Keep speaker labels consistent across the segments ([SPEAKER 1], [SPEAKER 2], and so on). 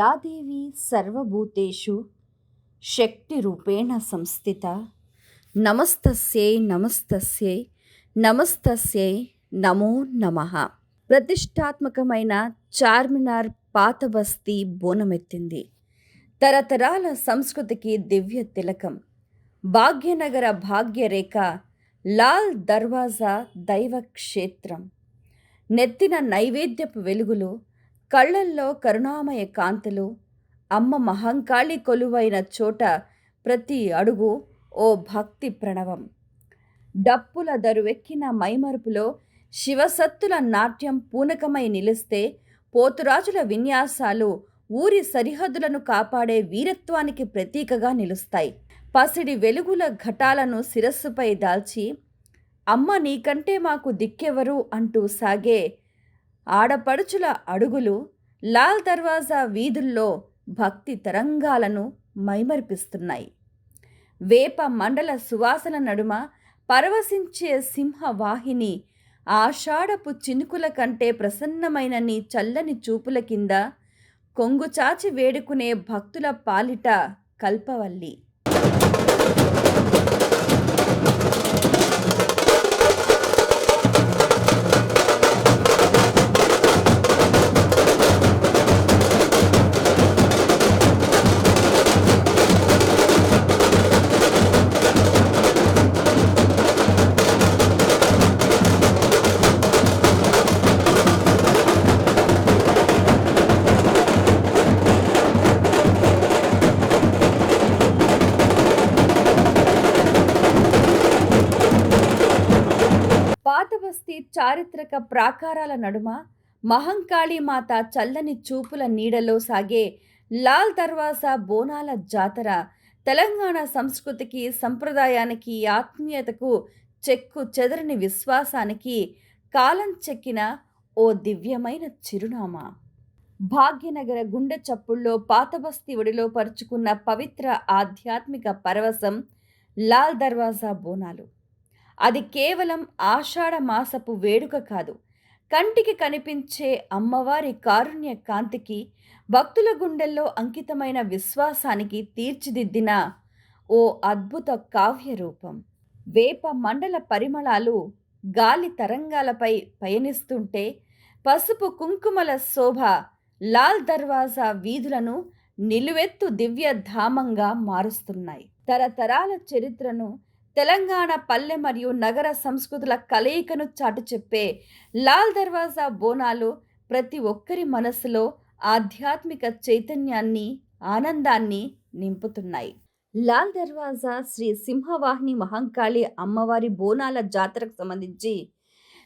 [SPEAKER 1] Yeah దేవి సర్వభూతేషు శక్తిరూపేణ సంస్థిత నమస్తస్యై నమస్తస్యై నమస్తస్యై నమో నమః. ప్రతిష్టాత్మకమైన చార్మినార్ పాత బస్తీ బోనమెత్తింది. తరతరాల సంస్కృతికి దివ్య తిలకం. భాగ్యనగర భాగ్యరేఖ లాల్ దర్వాజా దైవ క్షేత్రం. నెత్తిన నైవేద్యపు వెలుగులు, కళ్ళల్లో కరుణామయ కాంతులు. అమ్మ మహంకాళి కొలువైన చోట ప్రతి అడుగు ఓ భక్తి ప్రణవం. డప్పుల దరువెక్కిన మైమరుపులో శివసత్తుల నాట్యం పూనకమై నిలిస్తే, పోతురాజుల విన్యాసాలు ఊరి సరిహద్దులను కాపాడే వీరత్వానికి ప్రతీకగా నిలుస్తాయి. పసిడి వెలుగుల ఘటాలను శిరస్సుపై దాల్చి, అమ్మ నీకంటే మాకు దిక్కెవరు అంటూ సాగే ఆడపడుచుల అడుగులు లాల్ దర్వాజా వీధుల్లో భక్తి తరంగాలను మైమరిపిస్తున్నాయి. వేప మండల సువాసన నడుమ పరవశించే సింహవాహిని, ఆషాఢపు చినుకుల కంటే ప్రసన్నమైన నీ చల్లని చూపుల కింద కొంగుచాచి వేడుకునే భక్తుల పాలిట కల్పవల్లి. పాతబస్తీ చారిత్రక ప్రాకారాల నడుమ మహంకాళి మాత చల్లని చూపుల నీడలో సాగే లాల్ దర్వాజా బోనాల జాతర తెలంగాణ సంస్కృతికి, సంప్రదాయానికి, ఆత్మీయతకు చెక్కు చెదరని విశ్వాసానికి కాలం చెక్కిన ఓ దివ్యమైన చిరునామా. భాగ్యనగర గుండె చప్పుల్లో పాతబస్తీ ఒడిలో పరుచుకున్న పవిత్ర ఆధ్యాత్మిక పరవశం లాల్ దర్వాజా బోనాలు. అది కేవలం ఆషాఢ మాసపు వేడుక కాదు. కంటికి కనిపించే అమ్మవారి కారుణ్య కాంతికి, భక్తుల గుండెల్లో అంకితమైన విశ్వాసానికి తీర్చిదిద్దిన ఓ అద్భుత కావ్య రూపం. వేప మండల పరిమళాలు గాలి తరంగాలపై పయనిస్తుంటే, పసుపు కుంకుమల శోభ లాల్ దర్వాజా వీధులను నిలువెత్తు దివ్య ధామంగా మారుస్తున్నాయి. తరతరాల చరిత్రను, తెలంగాణ పల్లె మరియు నగర సంస్కృతుల కలయికను చాటు చెప్పే లాల్ దర్వాజా బోనాలు ప్రతి ఒక్కరి మనసులో ఆధ్యాత్మిక చైతన్యాన్ని, ఆనందాన్ని నింపుతున్నాయి. లాల్ దర్వాజా శ్రీ సింహవాహిని మహంకాళి అమ్మవారి బోనాల జాతరకు సంబంధించి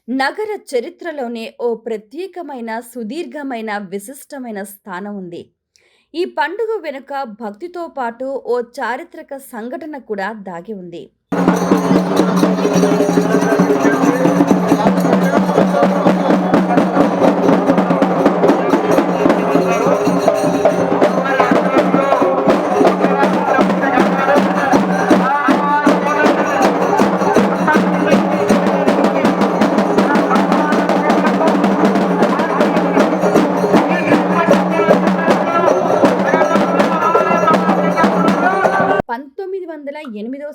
[SPEAKER 1] నగర చరిత్రలోనే ఓ ప్రత్యేకమైన, సుదీర్ఘమైన, విశిష్టమైన స్థానం ఉంది. ఈ పండుగ వెనుక భక్తితో పాటు ఓ చారిత్రక సంఘటన కూడా దాగి ఉంది.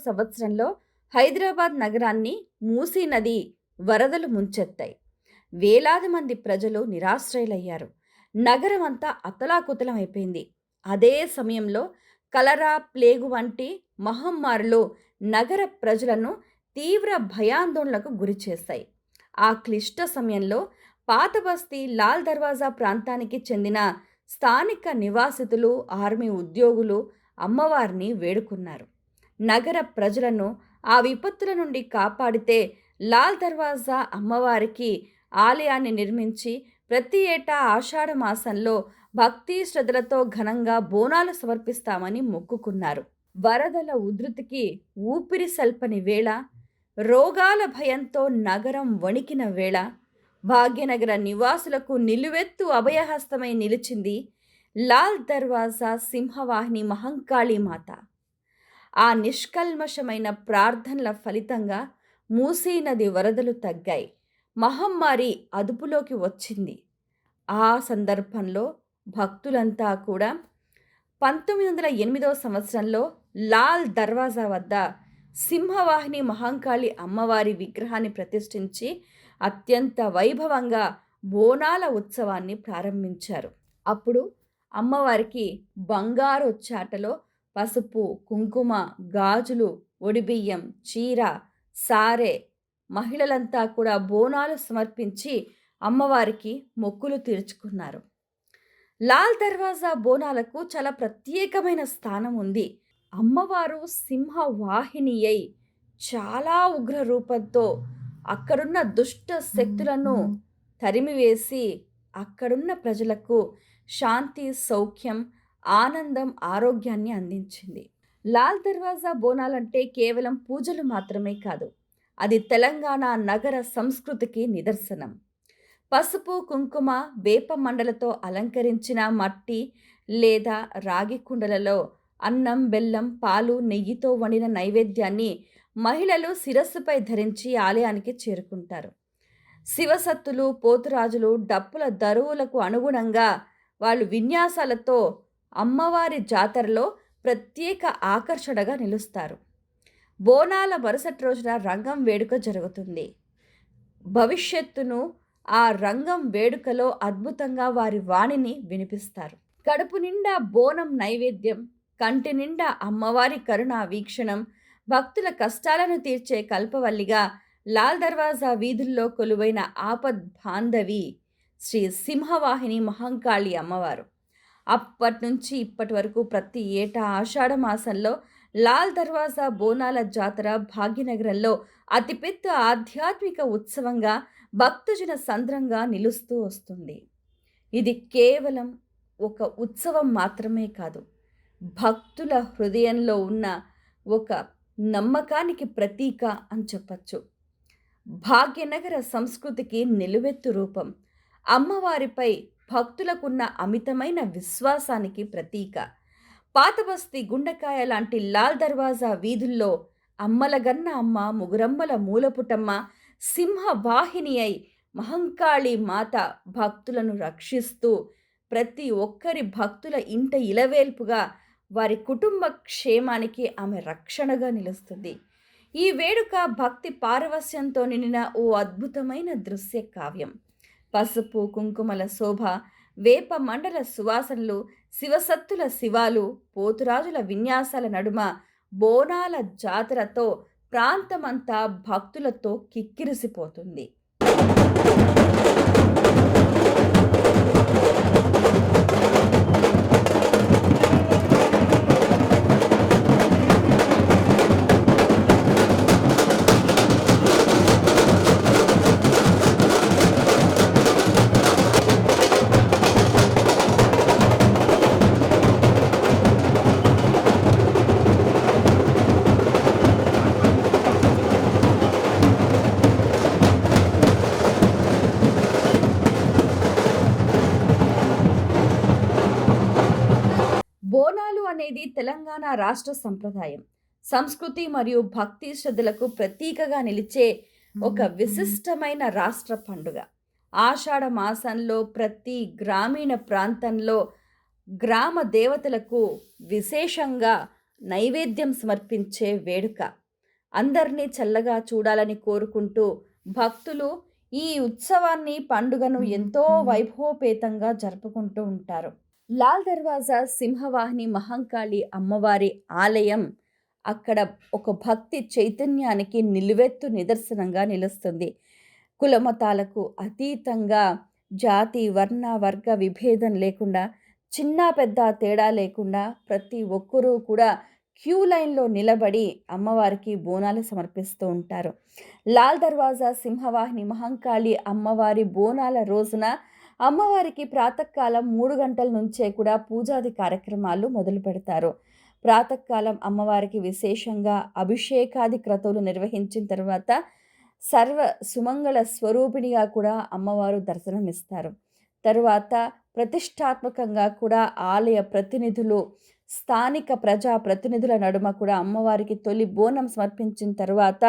[SPEAKER 1] సంవత్సరంలో హైదరాబాద్ నగరాన్ని మూసీ నది వరదలు ముంచెత్తాయి. వేలాది మంది ప్రజలు నిరాశ్రయులయ్యారు. నగరం అంతా అతలాకుతలం అయిపోయింది. అదే సమయంలో కలరా, ప్లేగు వంటి మహమ్మారులు నగర ప్రజలను తీవ్ర భయాందోళనకు గురిచేశాయి. ఆ క్లిష్ట సమయంలో పాతబస్తీ లాల్ దర్వాజా ప్రాంతానికి చెందిన స్థానిక నివాసితులు, ఆర్మీ ఉద్యోగులు అమ్మవారిని వేడుకున్నారు. నగర ప్రజలను ఆ విపత్తుల నుండి కాపాడితే లాల్ దర్వాజా అమ్మవారికి ఆలయాన్ని నిర్మించి ప్రతి ఏటా ఆషాఢ మాసంలో భక్తి శ్రద్ధలతో ఘనంగా బోనాలు సమర్పిస్తామని మొక్కుకున్నారు. వరదల ఉధృతికి ఊపిరి సల్పని వేళ, రోగాల భయంతో నగరం వణికిన వేళ, భాగ్యనగర నివాసులకు నిలువెత్తు అభయహస్తమై నిలిచింది లాల్ దర్వాజా సింహవాహిని మహంకాళి మాత. ఆ నిష్కల్మషమైన ప్రార్థనల ఫలితంగా మూసీ నది వరదలు తగ్గాయి. మహమ్మారి అదుపులోకి వచ్చింది. ఆ సందర్భంలో భక్తులంతా కూడా 1908 సంవత్సరంలో లాల్ దర్వాజా వద్ద సింహవాహిని మహంకాళి అమ్మవారి విగ్రహాన్ని ప్రతిష్ఠించి అత్యంత వైభవంగా బోనాల ఉత్సవాన్ని ప్రారంభించారు. అప్పుడు అమ్మవారికి బంగారు చాటలో పసుపు, కుంకుమ, గాజులు, ఒడిబియ్యం, చీర, సారె మహిళలంతా కూడా బోనాలు సమర్పించి అమ్మవారికి మొక్కులు తీర్చుకున్నారు. లాల్ దర్వాజా బోనాలకు చాలా ప్రత్యేకమైన స్థానం ఉంది. అమ్మవారు సింహ వాహిని అయి చాలా ఉగ్ర రూపంతో అక్కడున్న దుష్ట శక్తులను తరిమివేసి అక్కడున్న ప్రజలకు శాంతి, సౌఖ్యం, ఆనందం, ఆరోగ్యాన్ని అందించింది. లాల్ దర్వాజా బోనాలంటే కేవలం పూజలు మాత్రమే కాదు. అది తెలంగాణ నగర సంస్కృతికి నిదర్శనం. పసుపు, కుంకుమ, వేప మండలతో అలంకరించిన మట్టి లేదా రాగి కుండలలో అన్నం, బెల్లం, పాలు, నెయ్యితో వండిన నైవేద్యాన్ని మహిళలు శిరస్సుపై ధరించి ఆలయానికి చేరుకుంటారు. శివసత్తులు, పోతురాజులు, డప్పుల దరువులకు అనుగుణంగా వాళ్ళు విన్యాసాలతో అమ్మవారి జాతరలో ప్రత్యేక ఆకర్షణగా నిలుస్తారు. బోనాల మరుసటి రోజున రంగం వేడుక జరుగుతుంది. భవిష్యత్తును ఆ రంగం వేడుకలో అద్భుతంగా వారి వాణిని వినిపిస్తారు. కడుపు నిండా బోనం నైవేద్యం, కంటి నిండా అమ్మవారి కరుణా వీక్షణం, భక్తుల కష్టాలను తీర్చే కల్పవల్లిగా లాల్ దర్వాజా వీధుల్లో కొలువైన ఆపద్ బాంధవి శ్రీ సింహవాహిని మహంకాళి అమ్మవారు. అప్పట్నుంచి ఇప్పటి వరకు ప్రతి ఏటా ఆషాఢ మాసంలో లాల్ దర్వాజా బోనాల జాతర భాగ్యనగరంలో అతిపెద్ద ఆధ్యాత్మిక ఉత్సవంగా భక్తజన సంద్రంగా నిలుస్తూ వస్తుంది. ఇది కేవలం ఒక ఉత్సవం మాత్రమే కాదు, భక్తుల హృదయంలో ఉన్న ఒక నమ్మకానికి ప్రతీక అని చెప్పచ్చు. భాగ్యనగర సంస్కృతికి నిలువెత్తు రూపం, అమ్మవారిపై భక్తులకున్న అమితమైన విశ్వాసానికి ప్రతీక. పాతబస్తీ, గుండెకాయ లాంటి లాల్ దర్వాజా వీధుల్లో అమ్మలగన్న అమ్మ, ముగురమ్మల మూలపుటమ్మ, సింహవాహిని అయి మహంకాళి మాత భక్తులను రక్షిస్తూ ప్రతి ఒక్కరి భక్తుల ఇంట ఇలవేల్పుగా వారి కుటుంబ క్షేమానికి ఆమె రక్షణగా నిలుస్తుంది. ఈ వేడుక భక్తి పారవస్యంతో నిండిన ఓ అద్భుతమైన దృశ్య కావ్యం. పసుపు, కుంకుమల శోభ, వేప మండల సువాసనలు, శివసత్తుల శివాలు, పోతురాజుల విన్యాసాల నడుమ బోనాల జాతరతో ప్రాంతమంతా భక్తులతో కిక్కిరిసిపోతుంది. బోనాలు అనేది తెలంగాణ రాష్ట్ర సంప్రదాయం, సంస్కృతి మరియు భక్తి శ్రద్ధలకు ప్రతీకగా నిలిచే ఒక విశిష్టమైన రాష్ట్ర పండుగ. ఆషాఢ మాసంలో ప్రతి గ్రామీణ ప్రాంతంలో గ్రామ దేవతలకు విశేషంగా నైవేద్యం సమర్పించే వేడుక. అందరినీ చల్లగా చూడాలని కోరుకుంటూ భక్తులు ఈ ఉత్సవాన్ని, పండుగను ఎంతో వైభవపేతంగా జరుపుకుంటూ ఉంటారు. లాల్ దర్వాజా సింహవాహిని మహంకాళి అమ్మవారి ఆలయం అక్కడ ఒక భక్తి చైతన్యానికి నిలువెత్తు నిదర్శనంగా నిలుస్తుంది. కులమతాలకు అతీతంగా జాతి, వర్ణ, వర్గ విభేదం లేకుండా, చిన్న పెద్ద తేడా లేకుండా ప్రతి ఒక్కరూ కూడా క్యూ లైన్లో నిలబడి అమ్మవారికి బోనాలు సమర్పిస్తూ ఉంటారు. లాల్ దర్వాజా సింహవాహిని మహంకాళి అమ్మవారి బోనాల రోజున అమ్మవారికి ప్రాతకాలం 3 గంటల నుంచే కూడా పూజాది కార్యక్రమాలు మొదలు పెడతారు. ప్రాతకాలం అమ్మవారికి విశేషంగా అభిషేకాది క్రతువులు నిర్వహించిన తర్వాత సర్వ సుమంగళ స్వరూపిణిగా కూడా అమ్మవారు దర్శనమిస్తారు. తరువాత ప్రతిష్టాత్మకంగా కూడా ఆలయ ప్రతినిధులు, స్థానిక ప్రజా ప్రతినిధుల నడుమ కూడా అమ్మవారికి తొలి బోనం సమర్పించిన తర్వాత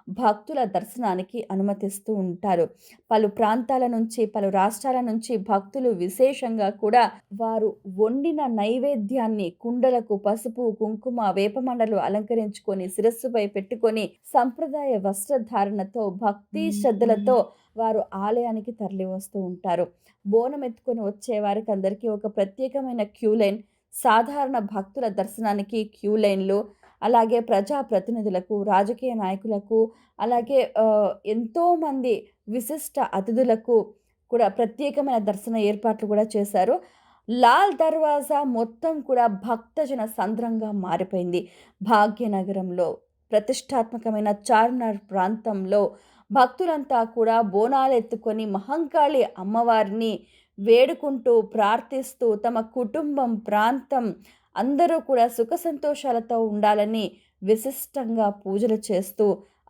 [SPEAKER 1] భక్తుల దర్శనానికి అనుమతిస్తూ ఉంటారు. పలు ప్రాంతాల నుంచి, పలు రాష్ట్రాల నుంచి భక్తులు విశేషంగా కూడా వారు వండిన నైవేద్యాన్ని కుండలకు పసుపు, కుంకుమ, వేపమండలు అలంకరించుకొని శిరస్సుపై పెట్టుకొని సంప్రదాయ వస్త్రధారణతో భక్తి శ్రద్ధలతో వారు ఆలయానికి తరలి వస్తూ ఉంటారు. బోనం ఎత్తుకొని వచ్చే వారికి అందరికీ ఒక ప్రత్యేకమైన క్యూ లైన్, సాధారణ భక్తుల దర్శనానికి క్యూ లైన్లు, అలాగే ప్రజాప్రతినిధులకు, రాజకీయ నాయకులకు, అలాగే ఎంతోమంది విశిష్ట అతిథులకు కూడా ప్రత్యేకమైన దర్శన ఏర్పాట్లు కూడా చేశారు. లాల్ దర్వాజా మొత్తం కూడా భక్తజన సంద్రంగా మారిపోయింది. భాగ్యనగరంలో ప్రతిష్టాత్మకమైన చార్మినార్ ప్రాంతంలో భక్తులంతా కూడా బోనాలు ఎత్తుకొని మహంకాళి అమ్మవారిని వేడుకుంటూ, ప్రార్థిస్తూ తమ కుటుంబం, ప్రాంతం అందరూ కూడా సుఖ సంతోషాలతో ఉండాలని విశిష్టంగా పూజలు చేస్తూ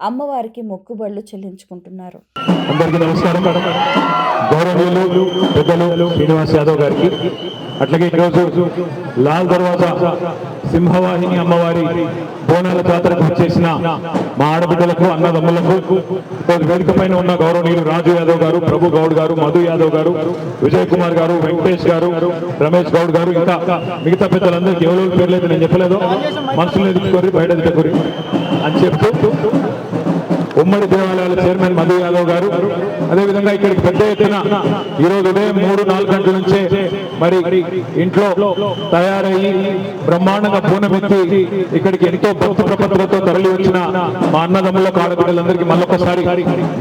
[SPEAKER 1] అమ్మవారికి మొక్కుబడులు చెల్లించుకుంటున్నారు.
[SPEAKER 2] అందరికీ నమస్కారం. గౌరవనీయులు పెద్దలు శ్రీనివాస్ యాదవ్ గారికి, అట్లాగే ఈరోజు లాల్ దర్వాజా సింహవాహిని అమ్మవారి బోనాల జాతరకు వచ్చేసిన మా ఆడబిడ్డలకు, అన్నదమ్ములకు, వేదిక పైన ఉన్న గౌరవనీయులు రాజు యాదవ్ గారు, ప్రభు గౌడ్ గారు, మధు యాదవ్ గారు, విజయ్ కుమార్ గారు, వెంకటేష్ గారు, రమేష్ గౌడ్ గారు, ఇంకా మిగతా పెద్దలందరికీ ఎవరో పేర్లేదు నేను చెప్పలేదు, మనసులో ఎదుర్కోరి బయట ఎదుర్కోరి అని చెప్తూ ఉమ్మడి దేవాలయాల చైర్మన్ మధు యాదవ్ గారు, అదేవిధంగా ఇక్కడికి పెద్ద ఎత్తున ఈరోజు ఉదయం 3-4 గంటల నుంచే మరి ఇంట్లో తయారయ్యి బ్రహ్మాండంగా పూనమెత్తి ఇక్కడికి ఎంతో భక్తి ప్రపత్తులతో తరలి వచ్చిన మా అన్నదమ్ములకు, ఆడబిడ్డలందరికీ మళ్ళొకసారి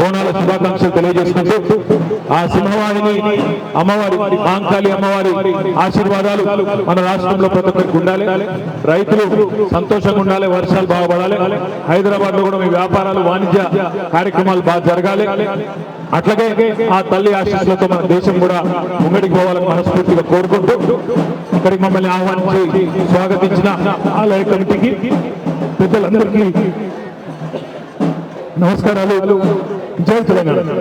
[SPEAKER 2] బోనాల శుభాకాంక్షలు తెలియజేసుకుంటూ ఆ సింహవాహిని అమ్మవారి, మహంకాళి అమ్మవారి ఆశీర్వాదాలు మన రాష్ట్రంలో ప్రతి ఒక్కరికి ఉండాలి. రైతులు సంతోషంగా ఉండాలి, వర్షాలు బాగుపడాలి, హైదరాబాద్ లో కూడా మీ వ్యాపారాలు, వాణిజ్య కార్యక్రమాలు బాగా జరగాలి. అట్లాగే ఆ తల్లి ఆశీస్సులతో మన దేశం కూడా ముంగడికి పోవాలని మనస్ఫూర్తిగా కోరుకుంటూ ఇక్కడికి మమ్మల్ని ఆహ్వానించి స్వాగతించిన ఆలయ కమిటీకి, పెద్దలందరికీ నమస్కారాలు. జై తెలంగాణ.